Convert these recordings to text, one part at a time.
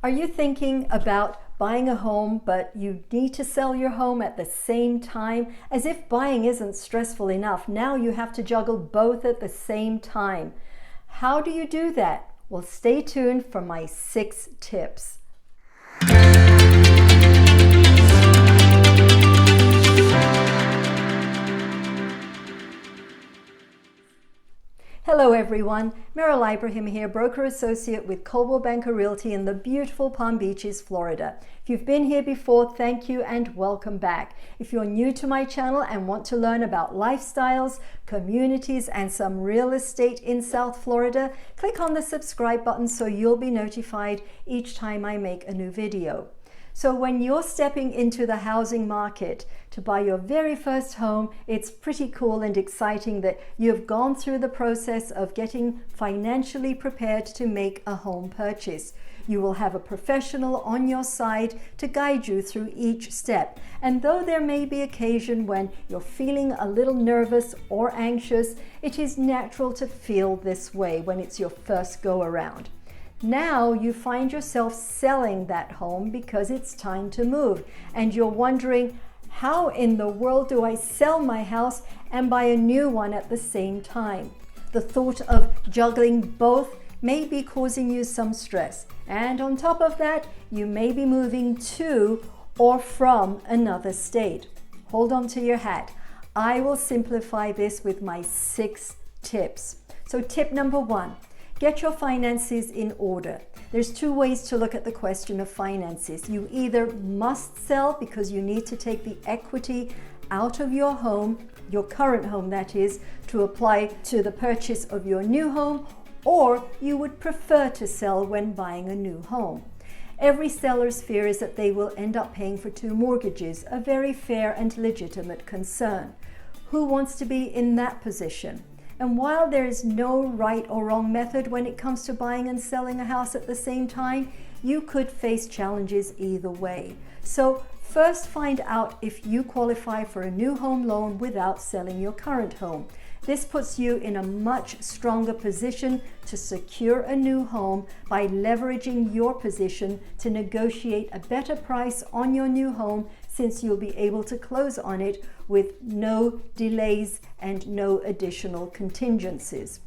Are you thinking about buying a home, but you need to sell your home at the same time? As if buying isn't stressful enough, now you have to juggle both at the same time. How do you do that? Well, stay tuned for my 6 tips. Hello everyone, Meral Ibrahim here, broker associate with Coldwell Banker Realty in the beautiful Palm Beaches, Florida. If you've been here before, thank you and welcome back. If you're new to my channel and want to learn about lifestyles, communities, and some real estate in South Florida, click on the subscribe button so you'll be notified each time I make a new video. So when you're stepping into the housing market to buy your very first home, it's pretty cool and exciting that you've gone through the process of getting financially prepared to make a home purchase. You will have a professional on your side to guide you through each step. And though there may be occasion when you're feeling a little nervous or anxious, it is natural to feel this way when it's your first go around. Now you find yourself selling that home because it's time to move, and you're wondering, how in the world do I sell my house and buy a new one at the same time? The thought of juggling both may be causing you some stress, and on top of that, you may be moving to or from another state. Hold on to your hat. I will simplify this with my 6 tips. So tip number 1. Get your finances in order. There's 2 ways to look at the question of finances. You either must sell because you need to take the equity out of your home, your current home that is, to apply to the purchase of your new home, or you would prefer to sell when buying a new home. Every seller's fear is that they will end up paying for 2 mortgages, a very fair and legitimate concern. Who wants to be in that position? And while there is no right or wrong method when it comes to buying and selling a house at the same time, you could face challenges either way. So first find out if you qualify for a new home loan without selling your current home. This puts you in a much stronger position to secure a new home by leveraging your position to negotiate a better price on your new home, since you'll be able to close on it with no delays and no additional contingencies,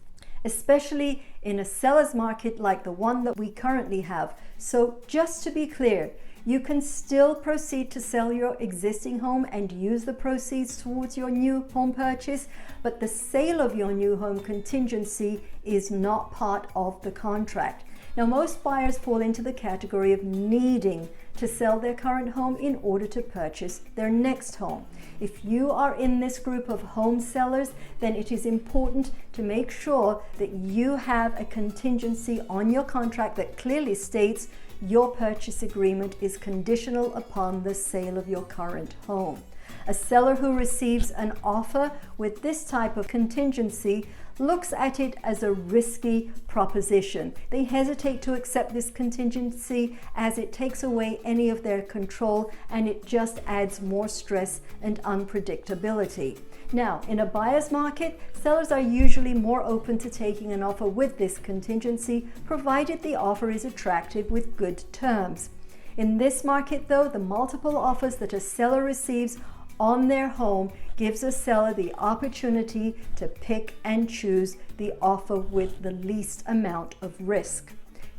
especially in a seller's market like the one that we currently have. So just to be clear, you can still proceed to sell your existing home and use the proceeds towards your new home purchase, but the sale of your new home contingency is not part of the contract. Now, most buyers fall into the category of needing to sell their current home in order to purchase their next home. If you are in this group of home sellers, then it is important to make sure that you have a contingency on your contract that clearly states your purchase agreement is conditional upon the sale of your current home. A seller who receives an offer with this type of contingency looks at it as a risky proposition. They hesitate to accept this contingency as it takes away any of their control, and it just adds more stress and unpredictability. Now, in a buyer's market, sellers are usually more open to taking an offer with this contingency, provided the offer is attractive with good terms. In this market, though, the multiple offers that a seller receives on their home gives a seller the opportunity to pick and choose the offer with the least amount of risk.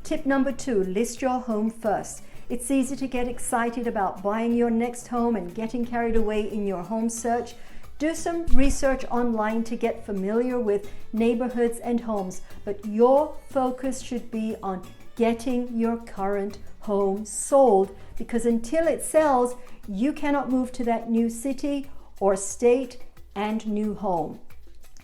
Tip number 2, list your home first. It's easy to get excited about buying your next home and getting carried away in your home search. Do some research online to get familiar with neighborhoods and homes, but your focus should be on getting your current home sold, because until it sells, you cannot move to that new city or state and new home.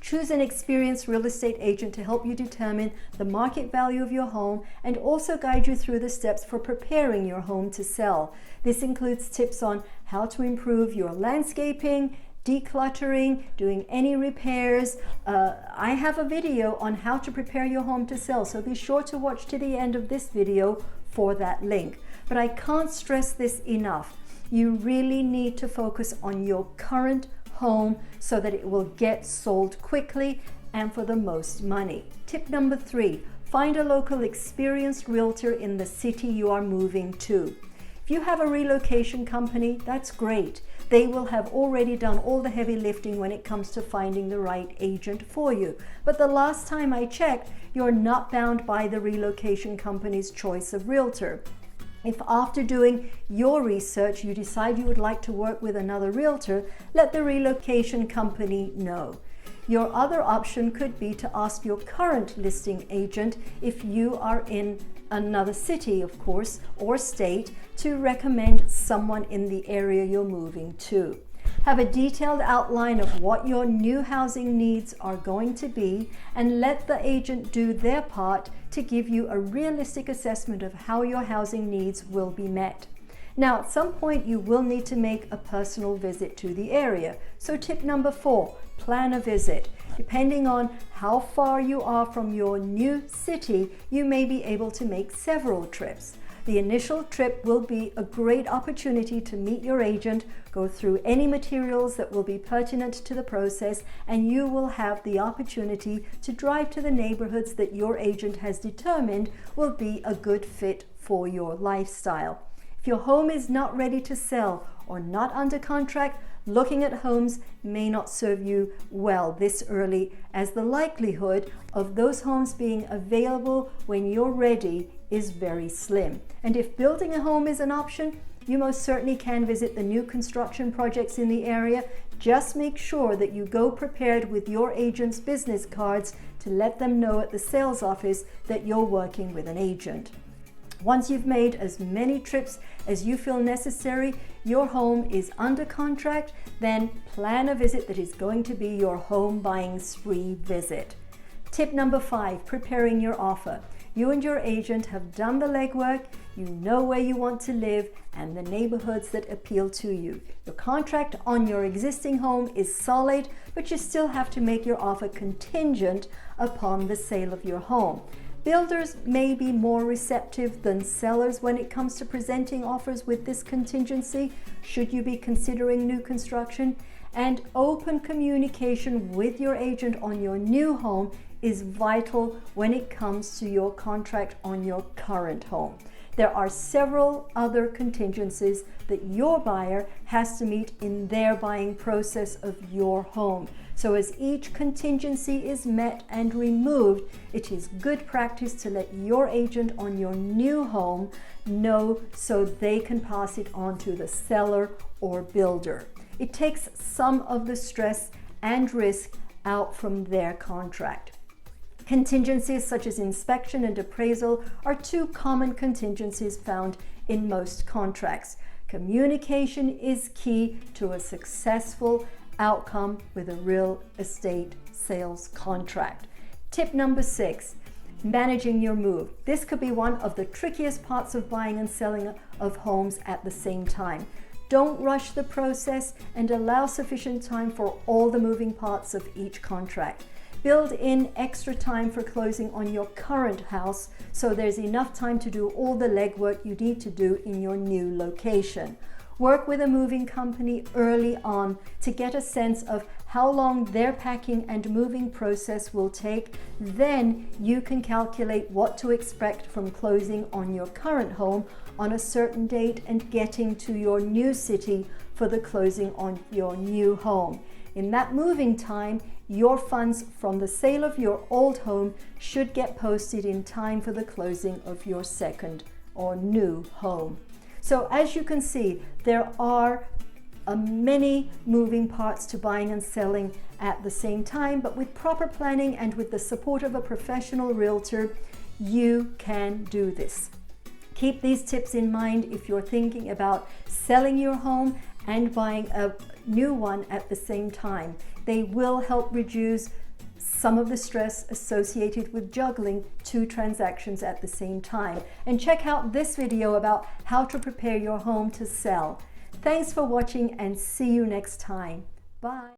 Choose an experienced real estate agent to help you determine the market value of your home and also guide you through the steps for preparing your home to sell. This includes tips on how to improve your landscaping, decluttering, doing any repairs. I have a video on how to prepare your home to sell, so be sure to watch to the end of this video for that link. But I can't stress this enough. You really need to focus on your current home so that it will get sold quickly and for the most money. Tip number 3, find a local experienced realtor in the city you are moving to. If you have a relocation company, that's great. They will have already done all the heavy lifting when it comes to finding the right agent for you. But the last time I checked, you're not bound by the relocation company's choice of realtor. If after doing your research you decide you would like to work with another realtor, let the relocation company know. Your other option could be to ask your current listing agent, if you are in another city, of course, or state, to recommend someone in the area you're moving to. Have a detailed outline of what your new housing needs are going to be, and let the agent do their part to give you a realistic assessment of how your housing needs will be met. Now, at some point you will need to make a personal visit to the area. So tip number 4, plan a visit. Depending on how far you are from your new city, you may be able to make several trips. The initial trip will be a great opportunity to meet your agent, go through any materials that will be pertinent to the process, and you will have the opportunity to drive to the neighborhoods that your agent has determined will be a good fit for your lifestyle. If your home is not ready to sell or not under contract, looking at homes may not serve you well this early, as the likelihood of those homes being available when you're ready is very slim. And if building a home is an option, you most certainly can visit the new construction projects in the area. Just make sure that you go prepared with your agent's business cards to let them know at the sales office that you're working with an agent. Once you've made as many trips as you feel necessary, your home is under contract, then plan a visit that is going to be your home buying spree visit. Tip number 5, preparing your offer. You and your agent have done the legwork, you know where you want to live and the neighborhoods that appeal to you. Your contract on your existing home is solid, but you still have to make your offer contingent upon the sale of your home. Builders may be more receptive than sellers when it comes to presenting offers with this contingency, should you be considering new construction. And open communication with your agent on your new home is vital when it comes to your contract on your current home. There are several other contingencies that your buyer has to meet in their buying process of your home. So as each contingency is met and removed, it is good practice to let your agent on your new home know so they can pass it on to the seller or builder. It takes some of the stress and risk out from their contract. Contingencies such as inspection and appraisal are 2 common contingencies found in most contracts. Communication is key to a successful outcome with a real estate sales contract. Tip number 6, managing your move. This could be one of the trickiest parts of buying and selling of homes at the same time. Don't rush the process and allow sufficient time for all the moving parts of each contract. Build in extra time for closing on your current house so there's enough time to do all the legwork you need to do in your new location. Work with a moving company early on to get a sense of how long their packing and moving process will take. Then you can calculate what to expect from closing on your current home on a certain date and getting to your new city for the closing on your new home. In that moving time, your funds from the sale of your old home should get posted in time for the closing of your second or new home. So as you can see, there are many moving parts to buying and selling at the same time, but with proper planning and with the support of a professional realtor, you can do this. Keep these tips in mind if you're thinking about selling your home and buying a new one at the same time. They will help reduce some of the stress associated with juggling 2 transactions at the same time. And check out this video about how to prepare your home to sell. Thanks for watching and see you next time. Bye.